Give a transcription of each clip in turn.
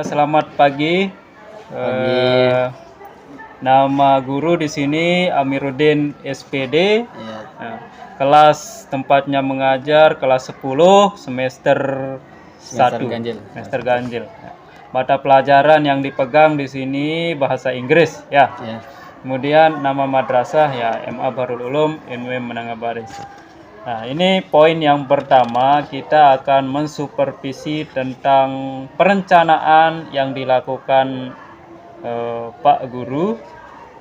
Selamat pagi. Pagi. Nama guru di sini Amiruddin SPD. Ya, Kelas tempatnya mengajar kelas 10 semester semester 1. ganjil. Semester ganjil. Mata pelajaran yang dipegang di sini bahasa Inggris ya. Ya, Kemudian nama madrasah ya MA Bahrul Ulum NW Menengah Baris. Nah, ini poin yang pertama, kita akan mensupervisi tentang perencanaan yang dilakukan Pak Guru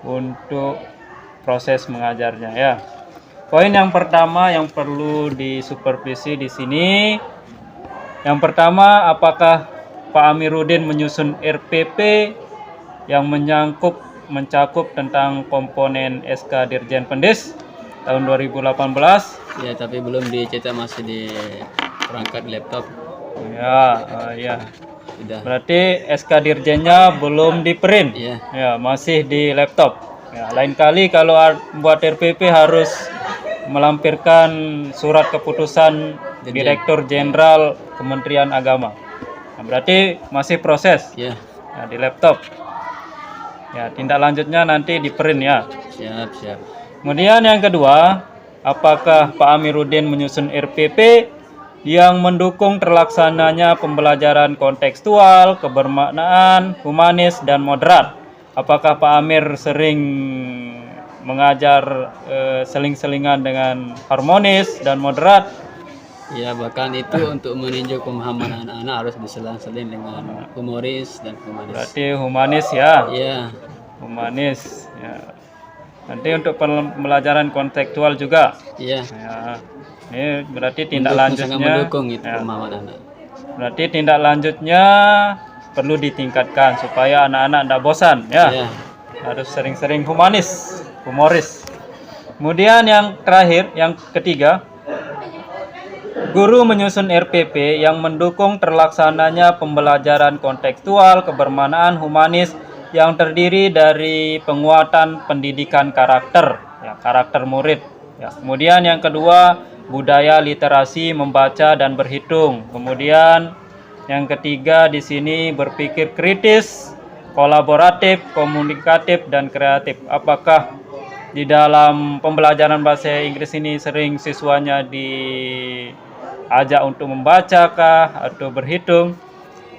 untuk proses mengajarnya ya. Poin yang pertama yang perlu disupervisi di sini, yang pertama, apakah Pak Amiruddin menyusun RPP yang mencakup tentang komponen SK Dirjen Pendis tahun 2018? ya, tapi belum dicetak, masih di perangkat laptop. Ya. Sudah. Berarti SK Dirjennya belum di print. Iya. Ya, masih di laptop. Ya, lain kali kalau buat RPP harus melampirkan surat keputusan Dirjen. Direktur Jenderal Kementerian Agama. Nah, berarti masih proses. Ya, Ya, di laptop. Ya, tindak lanjutnya nanti di print ya. siap. Kemudian yang kedua, apakah Pak Amiruddin menyusun RPP yang mendukung terlaksananya pembelajaran kontekstual, kebermaknaan, humanis, dan moderat? Apakah Pak Amir sering mengajar seling-selingan dengan harmonis dan moderat? Ya, bahkan itu untuk meninjau pemahaman anak-anak harus diselang-seling dengan humoris dan humanis. Berarti humanis ya. Ya, Humanis. Ya. Nanti untuk pembelajaran kontekstual juga. ya. Ya. Ini berarti tindak Sangat lanjutnya. mendukung itu Ya. pemahaman anak. Berarti tindak lanjutnya perlu ditingkatkan supaya anak-anak tidak bosan ya. Ya, Harus sering-sering humoris. Kemudian yang terakhir, yang ketiga, guru menyusun RPP yang mendukung terlaksananya pembelajaran kontekstual, kebermaknaan, humanis yang terdiri dari penguatan pendidikan karakter, ya, karakter murid. Ya. Kemudian yang kedua, budaya literasi membaca dan berhitung. Kemudian yang ketiga di sini berpikir kritis, kolaboratif, komunikatif, dan kreatif. Apakah di dalam pembelajaran bahasa Inggris ini sering siswanya diajak untuk membaca kah atau berhitung?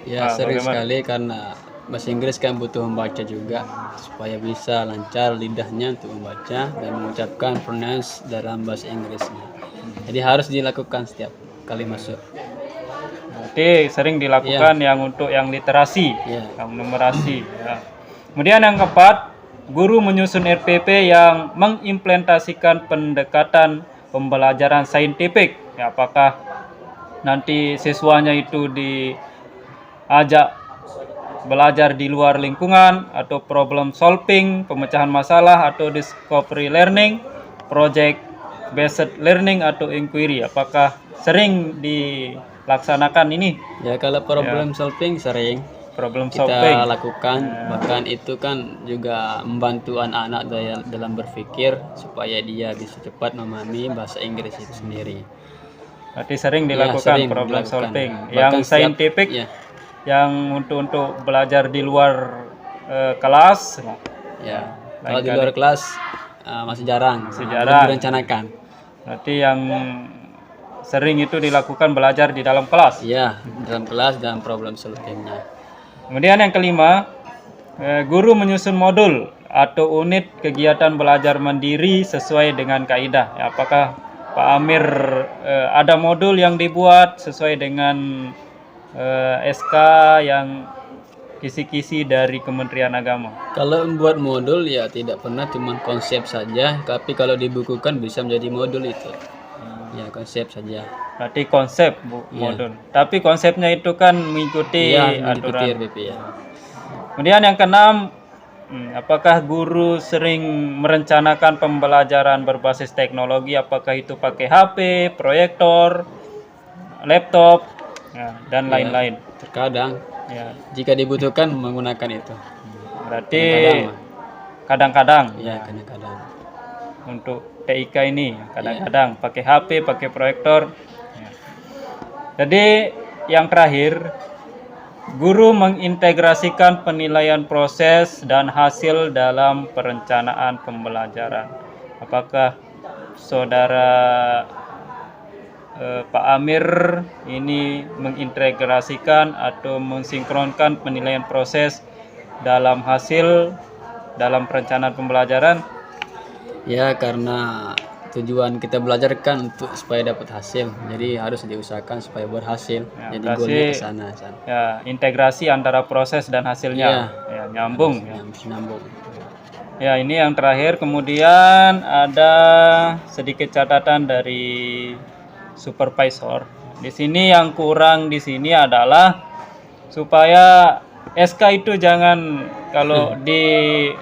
ya, sering Bagaimana? sekali, karena bahasa Inggris kan butuh membaca juga supaya bisa lancar lidahnya untuk membaca dan mengucapkan pronounce dalam bahasa Inggrisnya. Jadi harus dilakukan setiap kali masuk. Berarti sering dilakukan yang untuk yang literasi, Ya, yang numerasi. Ya. Kemudian yang keempat, guru menyusun RPP yang mengimplementasikan pendekatan pembelajaran saintifik. Ya, apakah nanti siswanya itu diajak belajar di luar lingkungan, atau problem solving, pemecahan masalah, atau discovery learning, project based learning, atau inquiry? Apakah sering dilaksanakan ini ya, kalau problem solving sering problem kita solving? lakukan, bahkan itu kan juga membantu anak-anak dalam berpikir supaya dia bisa cepat memahami bahasa Inggris itu sendiri. Berarti sering Ya, dilakukan sering problem dilakukan. solving. Bahkan Yang setiap- scientific, ya, yang untuk belajar di luar kelas. ya. Lain Kalau di kali. luar kelas masih jarang, Masih belum jarang. direncanakan. Berarti yang sering itu dilakukan belajar di dalam kelas. Iya, dalam kelas dan problem solvingnya. Kemudian yang kelima, guru menyusun modul atau unit kegiatan belajar mandiri sesuai dengan kaidah. Ya, apakah Pak Amir ada modul yang dibuat sesuai dengan SK yang kisi-kisi dari Kementerian Agama? Kalau membuat modul ya tidak pernah, cuma konsep saja, tapi kalau dibukukan bisa menjadi modul itu. Ya, konsep saja. Berarti konsep modul. Tapi konsepnya itu kan mengikuti Iya, mengikuti aturan. RPP ya. Kemudian yang keenam, apakah guru sering merencanakan pembelajaran berbasis teknologi? Apakah itu pakai HP, proyektor, laptop, ya, dan lain-lain? Terkadang Ya, jika dibutuhkan menggunakan itu. berarti Kadang-kadang, kadang-kadang ya, kadang-kadang. untuk TIK ini kadang-kadang pakai HP, pakai proyektor. Ya. Jadi yang terakhir, Guru mengintegrasikan penilaian proses dan hasil dalam perencanaan pembelajaran. Apakah saudara Pak Amir ini mengintegrasikan atau mensinkronkan penilaian proses dalam hasil dalam perencanaan pembelajaran? Ya, karena tujuan kita belajar kan untuk supaya dapat hasil, jadi harus diusahakan supaya berhasil. Ya, Jadi berarti- goalnya ke sana. Ya, integrasi antara proses dan hasilnya. Ya, nyambung. Ya. Nyambung. Ya, ini yang terakhir. Kemudian ada sedikit catatan dari supervisor. Di sini yang kurang di sini adalah supaya SK itu jangan kalau di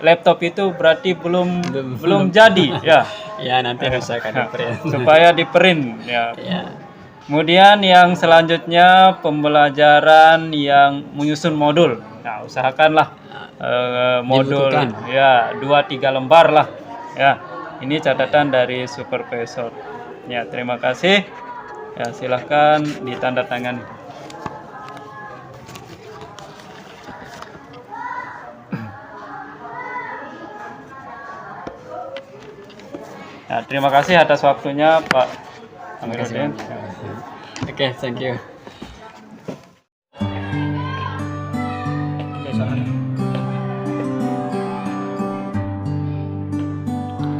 laptop itu berarti belum jadi ya. Ya, nanti bisa kan print. Supaya di print ya. Ya. Kemudian yang selanjutnya pembelajaran yang menyusun modul. Nah, usahakanlah modul Dibutuhkan. ya 2-3 lembar lah. Ya, ini catatan dari supervisor. Ya, terima kasih. Ya, silahkan ditandatangani. Nah, terima kasih atas waktunya Pak Amiruddin. Oke, thank you.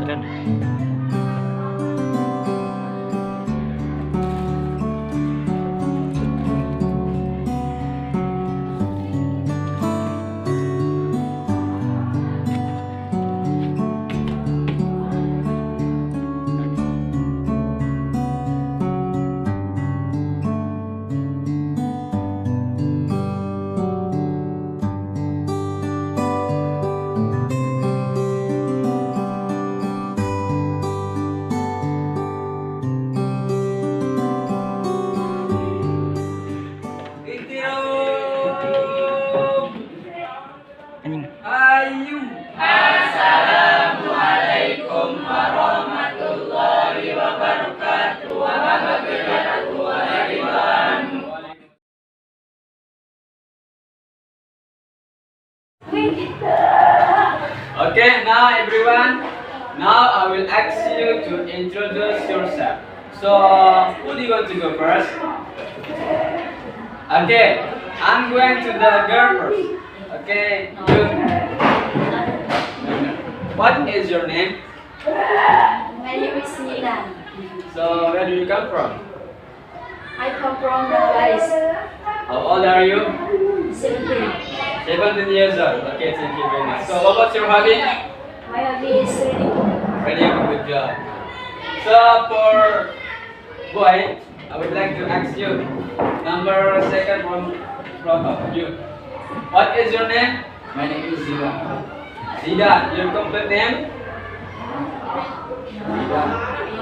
Keren. Okay, now everyone, now I will ask you to introduce yourself. So, who do you want to go first? Okay, I'm going to the girl first. Okay, you. What is your name? My name is Nina. So, where do you come from? I come from Bangladesh. How old are you? 17. 17 years old. Okay, thank you very much. So, what's your hobby? My hobby is reading. Reading, good job. So, for boy, I would like to ask you, number second from front of you. What is your name? My name is Zidan. Zidan. Your complete name?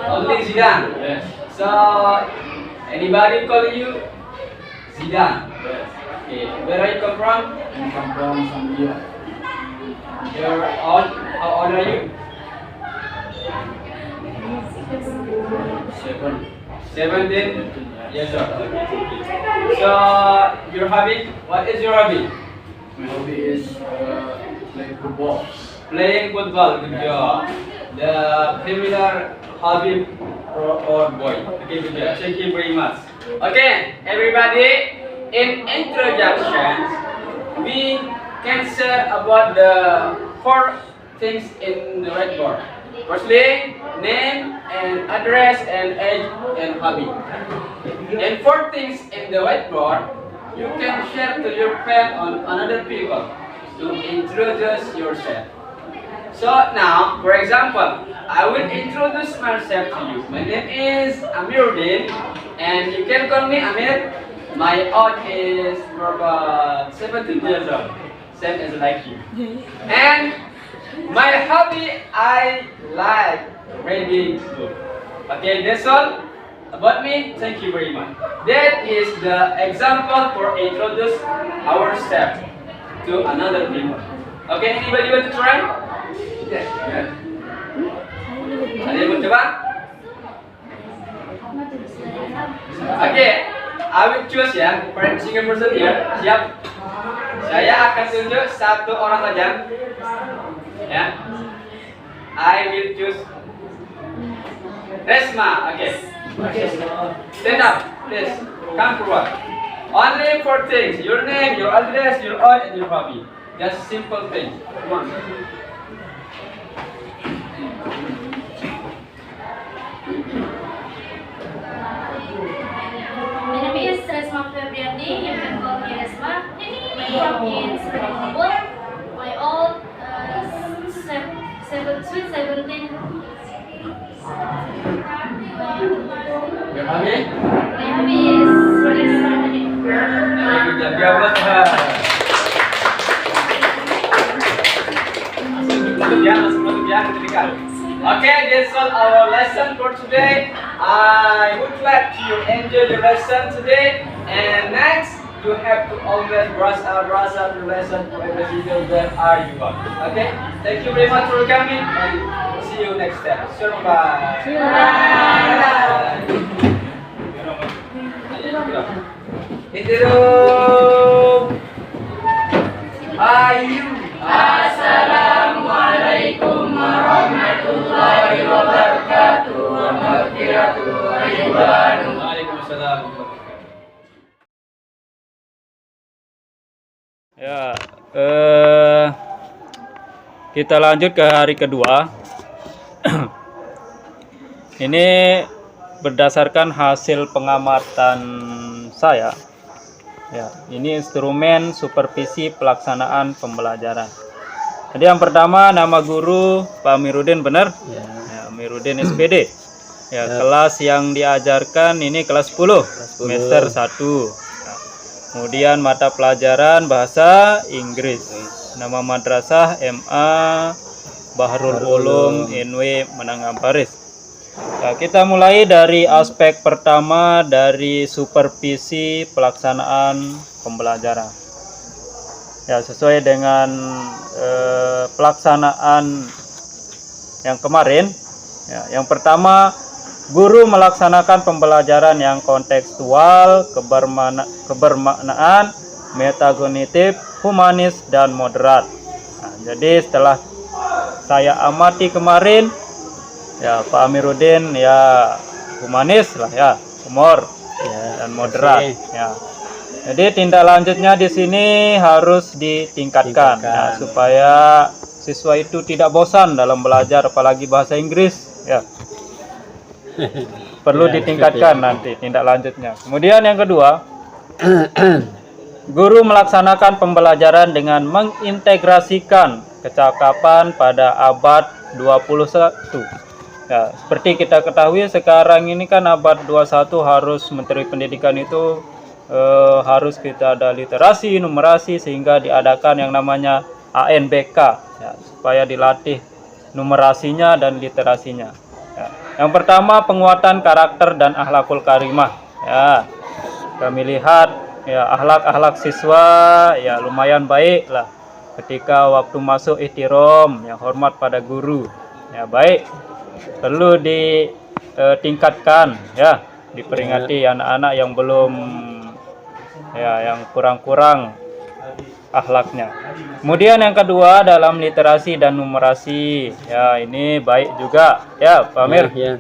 Only Zidan. Yes. So, anybody call you Zidan? Yes. Okay. Where are you come from? I come from Zambia. You're old. How old are you? 17 years old. Okay, thank you. So, your hobby? What is your hobby? My hobby is play football. Playing football. Good job. The familiar hobby for boy. Okay, good job. Thank you very much. Okay, everybody. In introductions, we can share about the 4 things in the whiteboard. Firstly, name and address and age and hobby. And 4 things in the whiteboard you can share to your friend on another people to introduce yourself. So now, for example, I will introduce myself to you. My name is Amiruddin, and you can call me Amir. My age is about 17 years old, same as like you. And my hobby, I like reading book. Okay, that's all about me. Thank you very much. That is the example for introduce ourselves to another people. Okay, anybody want to try? Yes. Ada yang mau coba? Okay, I will choose ya, single person ya. Siap. Saya akan tunjuk satu orang saja. Ya. I will choose Resma. Okay. Stand up, please. Come forward. Only 4 things: your name, your address, your age, and your hobby. Just simple things. Come on. My name is Resma Febriani. You can call me Resma. My age is 24. My old 17. Your hobby? My hobby is running Saturday. Okay, that's all our lesson for today. I would like you enjoy the lesson today. And next, you have to always brush up the lesson for every single where are you are. Okay? Thank you very much for coming and see you next time. Sure, bye. Hidup. Ayu. Assalamualaikum warahmatullahi wabarakatuh. Waalaikumsalam. Ya, kita lanjut ke hari kedua. Ini berdasarkan hasil pengamatan saya. Ya, ini instrumen supervisi pelaksanaan pembelajaran. Jadi yang pertama nama guru Pak Amiruddin, benar? Ya. Ya, Amiruddin SPD. Ya, kelas yang diajarkan ini kelas 10, semester 1. Ya. Kemudian mata pelajaran bahasa Inggris. Nama madrasah MA Bahrul Ulum NW Menangan Paris. Ya, kita mulai dari aspek pertama dari supervisi pelaksanaan pembelajaran. Ya, sesuai dengan pelaksanaan yang kemarin. Ya, yang pertama, guru melaksanakan pembelajaran yang kontekstual, kebermaknaan, metagonitif, humanis, dan moderat. Nah, jadi setelah saya amati kemarin, ya Pak Amiruddin ya humanis lah ya, humor ya, dan moderat. Ya. Jadi tindak lanjutnya di sini harus ditingkatkan ya, supaya siswa itu tidak bosan dalam belajar, apalagi bahasa Inggris. Ya. Perlu ditingkatkan nanti tindak lanjutnya. Kemudian yang kedua, guru melaksanakan pembelajaran dengan mengintegrasikan kecakapan pada abad 21. Ya, seperti kita ketahui sekarang ini kan abad 21 harus Menteri Pendidikan itu harus kita ada literasi, numerasi, sehingga diadakan yang namanya ANBK ya, supaya dilatih numerasinya dan literasinya. Ya. Yang pertama, penguatan karakter dan akhlakul karimah. Ya, kami lihat ya akhlak siswa ya lumayan baik lah ketika waktu masuk ihtiram, yang hormat pada guru. Ya, baik. Perlu ditingkatkan ya, diperingati anak-anak yang belum ya, yang kurang-kurang akhlaknya. Kemudian yang kedua, dalam literasi dan numerasi ya, ini baik juga ya Pak Amir. Ya,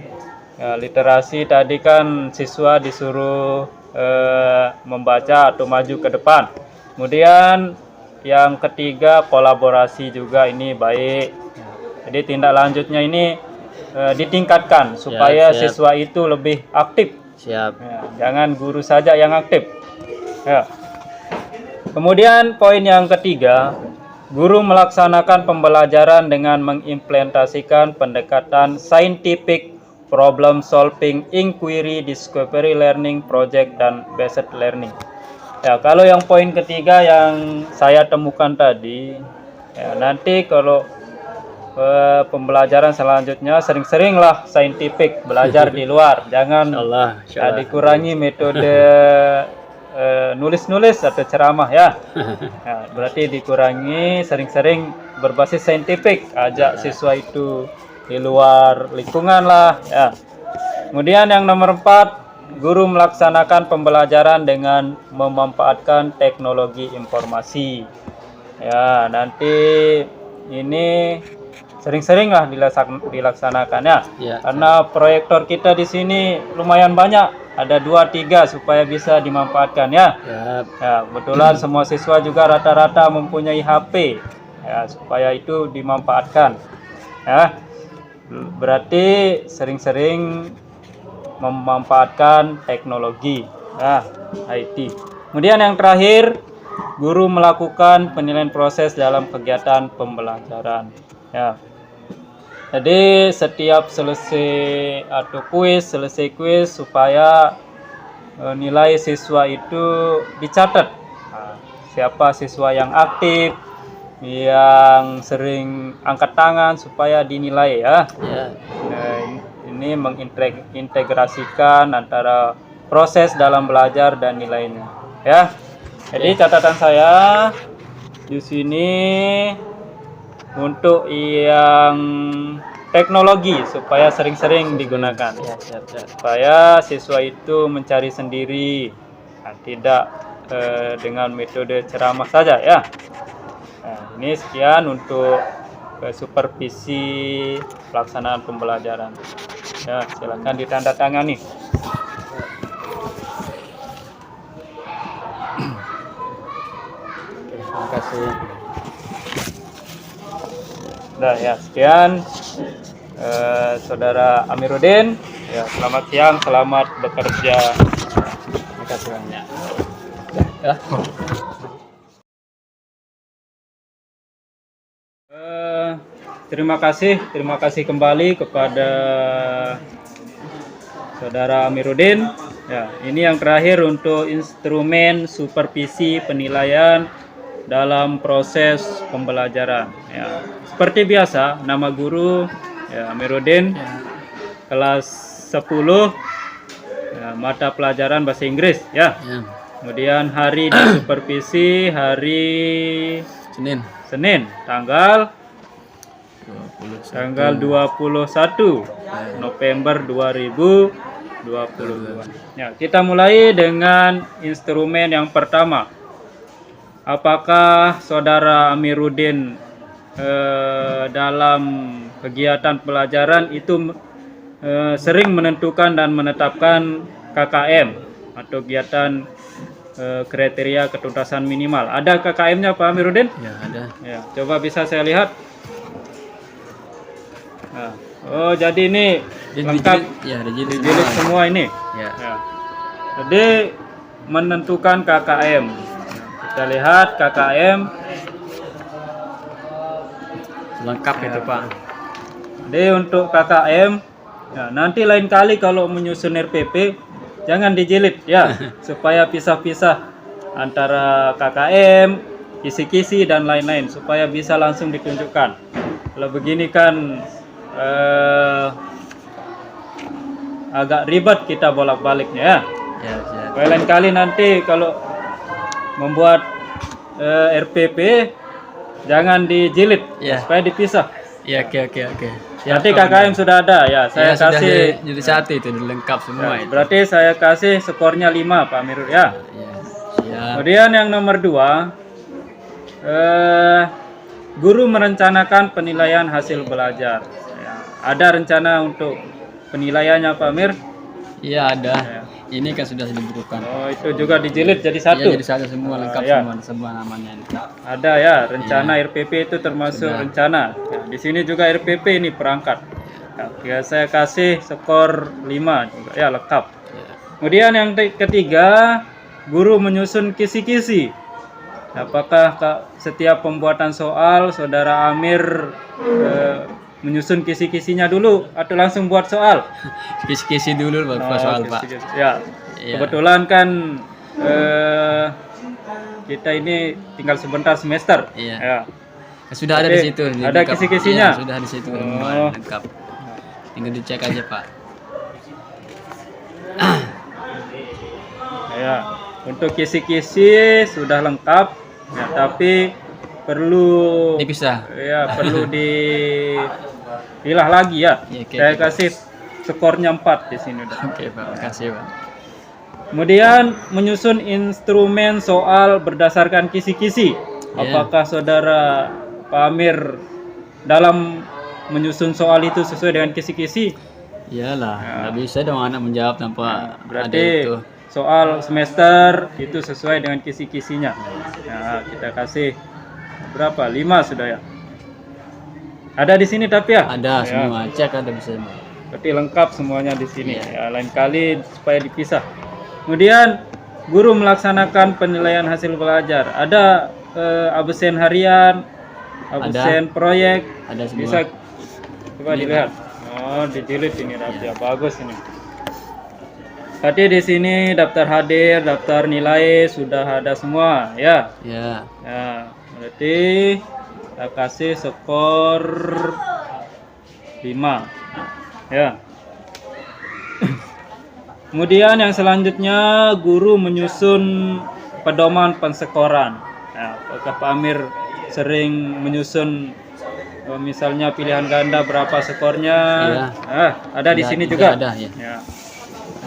literasi tadi kan siswa disuruh membaca atau maju ke depan. Kemudian yang ketiga, kolaborasi juga ini baik. Jadi tindak lanjutnya ini ditingkatkan supaya siswa itu lebih aktif. Siap. Ya, jangan guru saja yang aktif. Ya. Kemudian poin yang ketiga, guru melaksanakan pembelajaran dengan mengimplementasikan pendekatan scientific problem solving, inquiry, discovery learning, project, dan based learning. Ya, kalau yang poin ketiga yang saya temukan tadi, ya, nanti kalau pembelajaran selanjutnya sering-seringlah scientific, belajar di luar, jangan dikurangi metode nulis-nulis atau ceramah ya. Ya, berarti dikurangi, sering-sering berbasis scientific, ajak siswa itu di luar lingkungan lah ya. Kemudian yang nomor 4, guru melaksanakan pembelajaran dengan memanfaatkan teknologi informasi. Ya, nanti ini sering-seringlah dilaksanakan ya. Ya. Karena proyektor kita di sini lumayan banyak, ada 2-3 supaya bisa dimanfaatkan ya. Ya. Ya, kebetulan semua siswa juga rata-rata mempunyai HP. Ya, supaya itu dimanfaatkan. Ya. Berarti sering-sering memanfaatkan teknologi, ya, IT. Kemudian yang terakhir, guru melakukan penilaian proses dalam kegiatan pembelajaran. Ya. Jadi setiap selesai kuis supaya nilai siswa itu dicatat. Nah, siapa siswa yang aktif, yang sering angkat tangan supaya dinilai ya. Ya. Ini mengintegrasikan antara proses dalam belajar dan nilainya ya. Jadi catatan saya di sini untuk yang teknologi supaya sering-sering digunakan Ya, siap. supaya siswa itu mencari sendiri, nah, tidak dengan metode ceramah saja ya. Nah, ini sekian untuk supervisi pelaksanaan pembelajaran. Ya, silakan ditandatangani. Terima kasih. Nah, ya, sekian Saudara Amiruddin. Ya, selamat siang, selamat bekerja. Terima kasih banyak. Ya. Terima kasih kembali kepada Saudara Amiruddin. Ya, ini yang terakhir untuk instrumen supervisi penilaian dalam proses pembelajaran. Ya, seperti biasa, nama guru ya, Amiruddin, kelas 10, ya, mata pelajaran bahasa Inggris. Ya. Ya. Kemudian hari disupervisi hari Senin, tanggal 21 November 2022. Ya, kita mulai dengan instrumen yang pertama. Apakah Saudara Amiruddin dalam kegiatan pelajaran itu sering menentukan dan menetapkan KKM atau kegiatan kriteria ketuntasan minimal? Ada KKM-nya Pak Amiruddin? Ya, ada. Ya, coba bisa saya lihat. Nah, oh, jadi ini lengkap dijilid semua ini. Ya. Ya. Jadi menentukan KKM. Kita lihat KKM Lengkap itu, Pak. Jadi untuk KKM, ya, nanti lain kali kalau menyusun RPP jangan dijilid ya, supaya pisah-pisah antara KKM, kisi-kisi dan lain-lain supaya bisa langsung ditunjukkan. Kalau begini kan agak ribet kita bolak-baliknya ya. Ya, siap. Lain kali nanti kalau membuat RPP jangan dijilid Ya. supaya dipisah. Ya, oke. Nanti KKM sudah ada ya, saya sudah kasih. jadi satu itu lengkap semua Ya, itu. berarti saya kasih skornya 5 Pak Mirul ya. Ya, siap. Kemudian yang nomor 2, guru merencanakan penilaian hasil belajar. Ya, ada rencana untuk penilaiannya Pak Mir? Iya, ada. Ya. Ini kan sudah dibukukan. Oh, itu juga dijilid jadi satu. Iya, jadi satu semua lengkap ya. semua namanya. Ada ya, rencana RPP itu termasuk Sudah. rencana. Ya, di sini juga RPP ini perangkat. Ya, saya kasih skor 5 juga ya, lengkap. Ya. Kemudian yang ketiga, guru menyusun kisi-kisi. Apakah setiap pembuatan soal Saudara Amir menyusun kisi-kisinya dulu atau langsung buat soal? Kisi-kisi dulu Pak, soal Pak. Kisi-kisi. Ya. Iya. Kebetulan kan kita ini tinggal sebentar semester. Iya. Ya. Sudah ada Jadi, di situ. ada lengkap. kisi-kisinya? Iya, sudah di situ Oh. semua lengkap. Tinggal dicek aja Pak. Ya. Untuk kisi-kisi sudah lengkap. Ya, tapi perlu Dipisah. ya, perlu dipilah lagi ya. Iya, oke, Saya oke. kasih skornya 4 di sini udah. Oke Pak, makasih Pak. Kemudian menyusun instrumen soal berdasarkan kisi-kisi. Apakah saudara Pak Amir dalam menyusun soal itu sesuai dengan kisi-kisi? Iyalah, nggak bisa dong anak menjawab tanpa ada Berarti itu. soal semester itu sesuai dengan kisi-kisinya. Nah, kita kasih berapa? 5 sudah ya. Ada di sini tapi ya? Ada Ya. semua, cek ada bisa semua. Berarti lengkap semuanya di sini. Ya, lain kali supaya dipisah. Kemudian guru melaksanakan penilaian hasil belajar. Ada absen harian, absen proyek. Ada semua. Bisa coba Ini, dilihat. Oh, dijilid ini ya. Bagus ini. Berarti di sini daftar hadir, daftar nilai sudah ada semua, ya. Ya, Ya, berarti kita kasih skor 5. Ya. Kemudian yang selanjutnya guru menyusun pedoman pensekoran. Nah, apakah Pak Amir sering menyusun misalnya pilihan ganda berapa skornya? Iya. Ada di Ada, sini juga juga. ada, ya. Ya.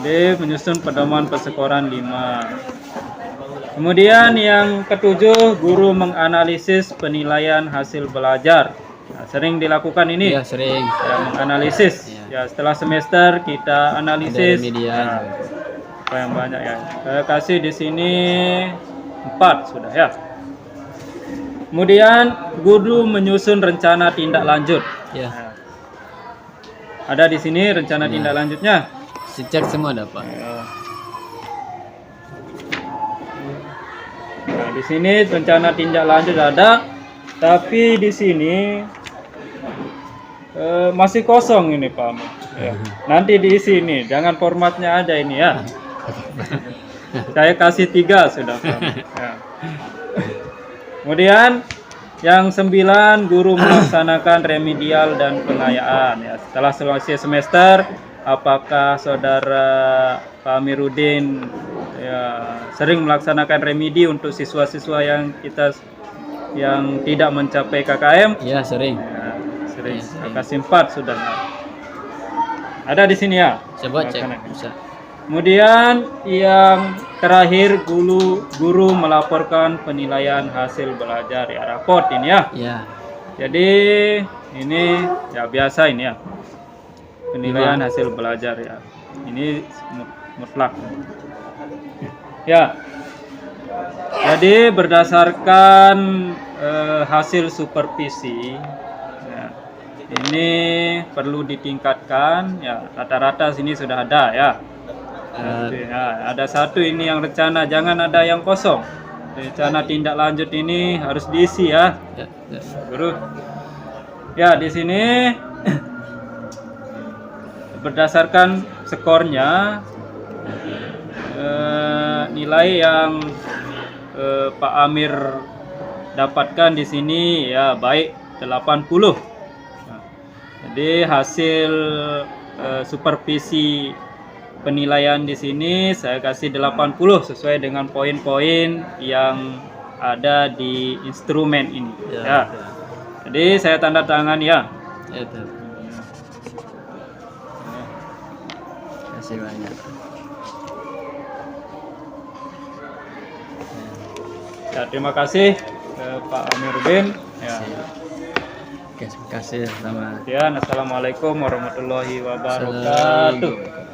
Jadi menyusun pedoman pensekoran 5. Kemudian yang ketujuh, guru menganalisis penilaian hasil belajar. Nah, sering dilakukan ini. Iya sering. Ya, menganalisis. Iya. Ya, setelah semester kita Ada analisis. remedian. Nah, apa yang banyak ya. Saya kasih di sini 4 sudah ya. Kemudian guru menyusun rencana tindak lanjut. Ya, Nah, ada di sini rencana tindak lanjutnya. cek semua ada Pak. Nah, di sini rencana tindak lanjut ada, tapi di sini masih kosong ini Pak Amir. Ya. Nanti diisi ini, jangan formatnya aja ini ya. Saya kasih 3 sudah Pak Amir. Ya. Kemudian yang 9, guru melaksanakan remedial dan pengayaan. Ya, setelah selesai semester, apakah saudara Pak Amiruddin ya sering melaksanakan remedi untuk siswa-siswa yang tidak mencapai KKM? Iya sering. Ya, sering. Saya kasih 4 sudah. Ada di sini ya. Coba cek Melaksanakan. bisa. Kemudian yang terakhir, guru melaporkan penilaian hasil belajar ya, raport ini ya. Ya, Jadi ini ya biasa ini ya. Penilaian hasil belajar ya. Ini mutlak. Ya. Jadi berdasarkan hasil supervisi ya, ini perlu ditingkatkan ya, rata-rata sini sudah ada ya. Ya, ada satu ini yang rencana, jangan ada yang kosong. Rencana tindak lanjut ini harus diisi ya, ya, ya. guru. Ya, di sini berdasarkan skornya nilai yang Pak Amir dapatkan di sini ya baik 80. Nah, jadi hasil supervisi penilaian di sini saya kasih 80 sesuai dengan poin-poin yang ada di instrumen ini. Ya, Ya. Jadi saya tanda tangan ya. Ya, tuh. Kasih banyak. Ya, terima kasih Pak Amiruddin. Ya. Oke, terima kasih sama. Assalamualaikum warahmatullahi wabarakatuh. Assalamualaikum.